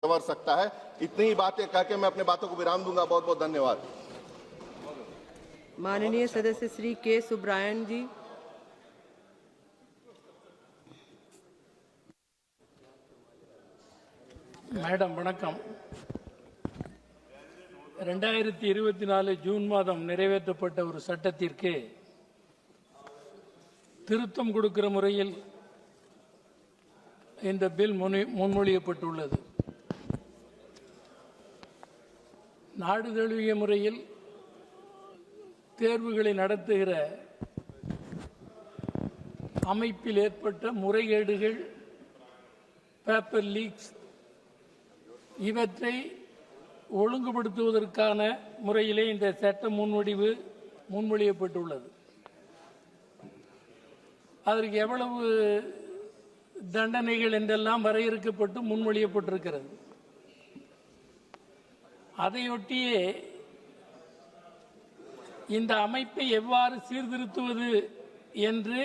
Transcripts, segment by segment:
संवर सकता है। इतनी ही बातें कह के मैं अपने बातों को विराम दूंगा। बहुत बहुत धन्यवाद। माननीय सदस्य श्री के सुब्रायन जी। மேடம் வணக்கம். 2024 ஜூன் மாதம் நிறைவேற்றப்பட்ட ஒரு சட்டத்திற்கு திருத்தம் கொடுக்கிற முறையில் இந்த பில் முன்மொழியப்பட்டுள்ளது. நாடு தழுவிய முறையில் தேர்வுகளை நடத்துகிற அமைப்பில் ஏற்பட்ட முறைகேடுகள், பேப்பர் லீக்ஸ் இவற்றை ஒழுங்குபடுத்துவதற்கான முறையிலே இந்த சட்ட முன்மொழியப்பட்டுள்ளது. அதற்கு எவ்வளவு தண்டனைகள் என்றெல்லாம் வரையறுக்கப்பட்டு முன்மொழியப்பட்டிருக்கிறது. அதையொட்டியே இந்த அமைப்பை எவ்வாறு சீர்திருத்துவது என்று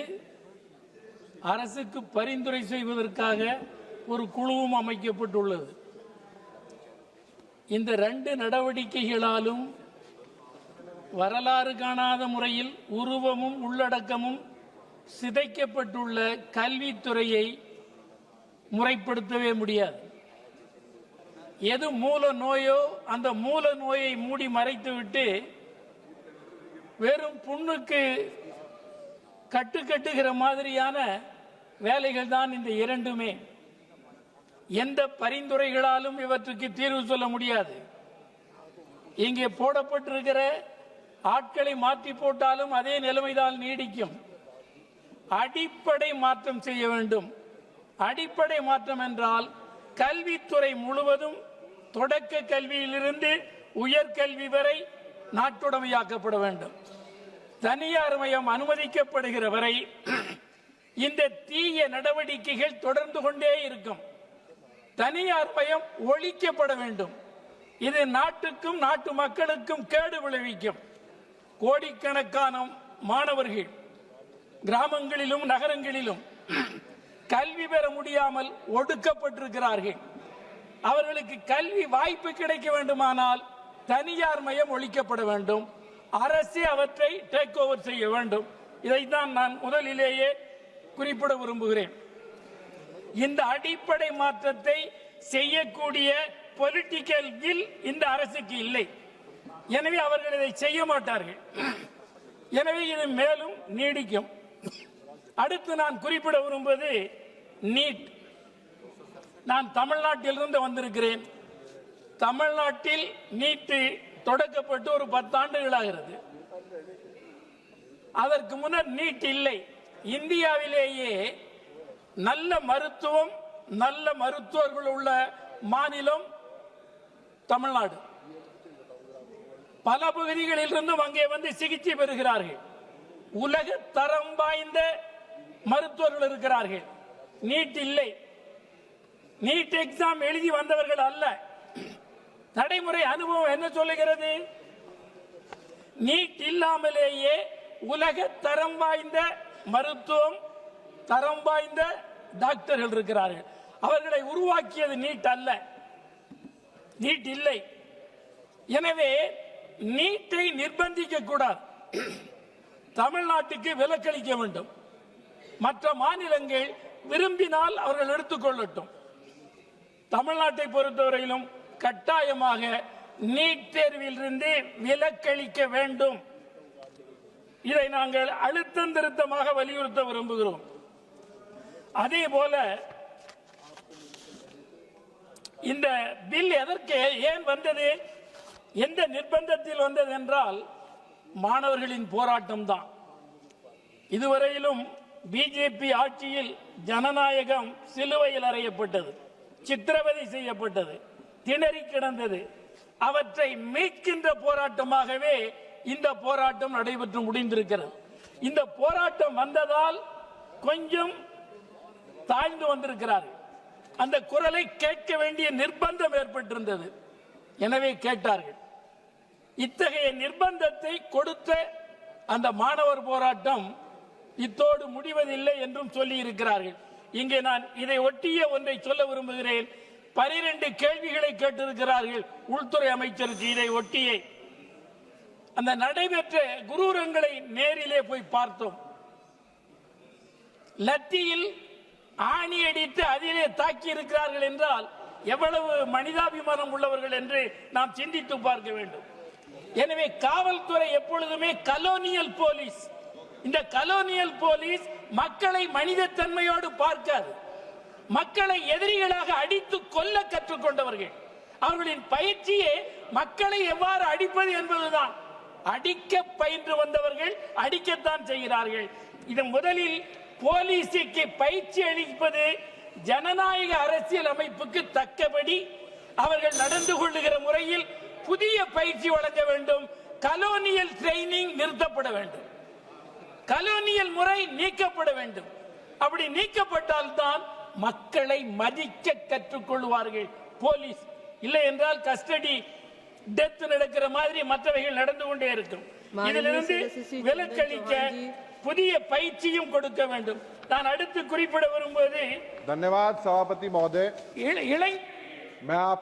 அரசுக்கு பரிந்துரை செய்வதற்காக ஒரு குழுவும் அமைக்கப்பட்டுள்ளது. இந்த 2 நடவடிக்கைகளாலும் வரலாறு காணாத முறையில் உருவமும் உள்ளடக்கமும் சிதைக்கப்பட்டுள்ள கல்வித்துறையை முறைப்படுத்தவே முடியாது. எது மூல நோயோ அந்த மூல நோயை மூடி மறைத்துவிட்டு வெறும் புண்ணுக்கு கட்டுகிற மாதிரியான வேலைகள் தான் இந்த இரண்டுமே. எந்த பரிந்துரைகளாலும் இவற்றுக்கு தீர்வு சொல்ல முடியாது. இங்கே போடப்பட்டிருக்கிற ஆட்களை மாற்றி போட்டாலும் அதே நிலைமைதான் நீடிக்கும். அடிப்படை மாற்றம் செய்ய வேண்டும். அடிப்படை மாற்றம் என்றால் கல்வித்துறை முழுவதும் தொடக்க கல்வியிலிருந்து உயர்கல்வி வரை நாட்டுடைமையாக்கப்பட வேண்டும். தனியார் மயம் அனுமதிக்கப்படுகிற வரை இந்த தீய நடவடிக்கைகள் தொடர்ந்து கொண்டே இருக்கும். தனியார் மயம் ஒழிக்கப்பட வேண்டும். இது நாட்டுக்கும் நாட்டு மக்களுக்கும் கேடு விளைவிக்கும். கோடிக்கணக்கான மாணவர்கள் கிராமங்களிலும் நகரங்களிலும் கல்வி பெற முடியாமல் ஒடுக்கப்பட்டிருக்கிறார்கள். அவர்களுக்கு கல்வி வாய்ப்பு கிடைக்க வேண்டுமானால் தனியார் மயம் ஒழிக்கப்பட வேண்டும். அரசே அவற்றை டேக் ஓவர் செய்ய வேண்டும். இதைத்தான் நான் முதலிலேயே குறிப்பிட விரும்புகிறேன். இந்த அடிப்படை மாற்றத்தை செய்யக்கூடிய பொலிட்டிக்கல் வில் இந்த அரசுக்கு இல்லை. எனவே அவர்கள் இதை செய்ய மாட்டார்கள். எனவே இது மேலும் நீடிக்கும். அடுத்து நான் குறிப்பிட விரும்புவது நீட். நான் தமிழ்நாட்டிலிருந்து வந்திருக்கிறேன். தமிழ்நாட்டில் நீட் தொடக்கப்பட்டு ஒரு 10 ஆண்டுகள் ஆகிறது. அதற்கு முன்னர் நீட் இல்லை. இந்தியாவிலேயே நல்ல மருத்துவம், நல்ல மருத்துவர்கள் உள்ள மாநிலம் தமிழ்நாடு. பல பகுதிகளில் இருந்தும் அங்கே வந்து சிகிச்சை பெறுகிறார்கள். உலக தரம் வாய்ந்த மருத்துவர்கள் இருக்கிறார்கள். நீட் இல்லை. நீட் எக்ஸாம் எழுதி வந்தவர்கள் அல்ல. நடைமுறை அனுபவம் என்ன சொல்லுகிறது? நீட் இல்லாமலேயே உலக தரம் வாய்ந்த மருத்துவம், தரம் வாய்ந்த டாக்டர்கள் இருக்கிறார்கள். அவர்களை உருவாக்கியது நீட் அல்ல. நீட் இல்லை. எனவே நீட்டை நிர்பந்திக்க கூடாது. தமிழ்நாட்டுக்கு விலக்களிக்க வேண்டும். மற்ற மாநிலங்கள் விரும்பினால் அவர்கள் எடுத்துக்கொள்ளட்டும். தமிழ்நாட்டை பொறுத்தவரையிலும் கட்டாயமாக நீட் தேர்வில் இருந்து விலக்களிக்க வேண்டும். இதை நாங்கள் அழுத்தம் திருத்தமாக வலியுறுத்த விரும்புகிறோம். அதே போல இந்த பில் எதற்கு ஏன் வந்தது, எந்த நிர்பந்தத்தில் வந்தது என்றால் மாணவர்களின் போராட்டம் தான். இதுவரையிலும் பிஜேபி ஆட்சியில் ஜனநாயகம் சிலுவையில் அறையப்பட்டது, சித்திரவதை செய்யப்பட்டது, திணறி கிடந்தது. அவற்றை மீட்கின்ற போராட்டமாகவே இந்த போராட்டம் நடைபெற்று முடிந்திருக்கிறது. இந்த போராட்டம் வந்ததால் கொஞ்சம் தாழ்ந்து வந்திருக்கிறார்கள். அந்த குரலை கேட்க வேண்டிய நிர்பந்தம் ஏற்பட்டிருந்தது. எனவே கேட்டார்கள். இத்தகைய நிர்பந்தத்தை கொடுத்த அந்த மாணவர் போராட்டம் இத்தோடு முடிவதில்லை என்றும் சொல்லி இருக்கிறார்கள். இங்கே நான் இதை ஒட்டிய ஒன்றை சொல்ல விரும்புகிறேன். 12 கேள்விகளை கேட்டிருக்கிறார்கள் உள்துறை அமைச்சருக்கு இதை ஒட்டியே. அந்த நடைபெற்ற குரூரங்களை நேரிலே போய் பார்த்தோம். லத்தியில் ஆணி அடித்து அதிலே தாக்கி இருக்கிறார்கள் என்றால் எவ்வளவு மனிதாபிமானம் உள்ளவர்கள் என்று நாம் சிந்தித்து பார்க்க வேண்டும். எனவே காவல்துறை எப்பொழுதுமே கலோனியல் போலீஸ். இந்த கலோனியல் போலீஸ் மக்களை மனிதத்தன்மையோடு பார்க்காது. மக்களை எதிரிகளாக அடித்து கொல்ல கற்றுக்கொண்டவர்கள். அவர்களின் பயிற்சியே மக்களை எவ்வாறு அடிப்பது என்பதுதான். அடிக்க பயின்று வந்தவர்கள் அடிக்கத்தான் செய்கிறார்கள். இது முதலில் போலீஸுக்கு பயிற்சி அளிப்பது ஜனநாயக அரசியல் அமைப்புக்கு தக்கபடி அவர்கள் நடந்து கொள்ளுகிற முறையில் புதிய பயிற்சி வழங்க வேண்டும். கலோனியல் ட்ரைனிங் நிறுத்தப்பட வேண்டும். கலோனியல் முறை நீக்கப்பட வேண்டும். அப்படி நீக்கப்பட்டால்தான் மக்களை மதிக்க கற்றுக்கொள்வார்கள் போலீஸ். இல்லை என்றால் கஸ்டடி டெத் நடக்கிற மாதிரி மற்றவைகள் நடந்து கொண்டே இருக்கும். இதிலிருந்து விலக்களிக்க புதிய பயிற்சியும் கொடுக்க வேண்டும். நான் அடுத்து குறிப்பிட வரும்போது धन्यवाद सभापति महोदय। இளை मैं आप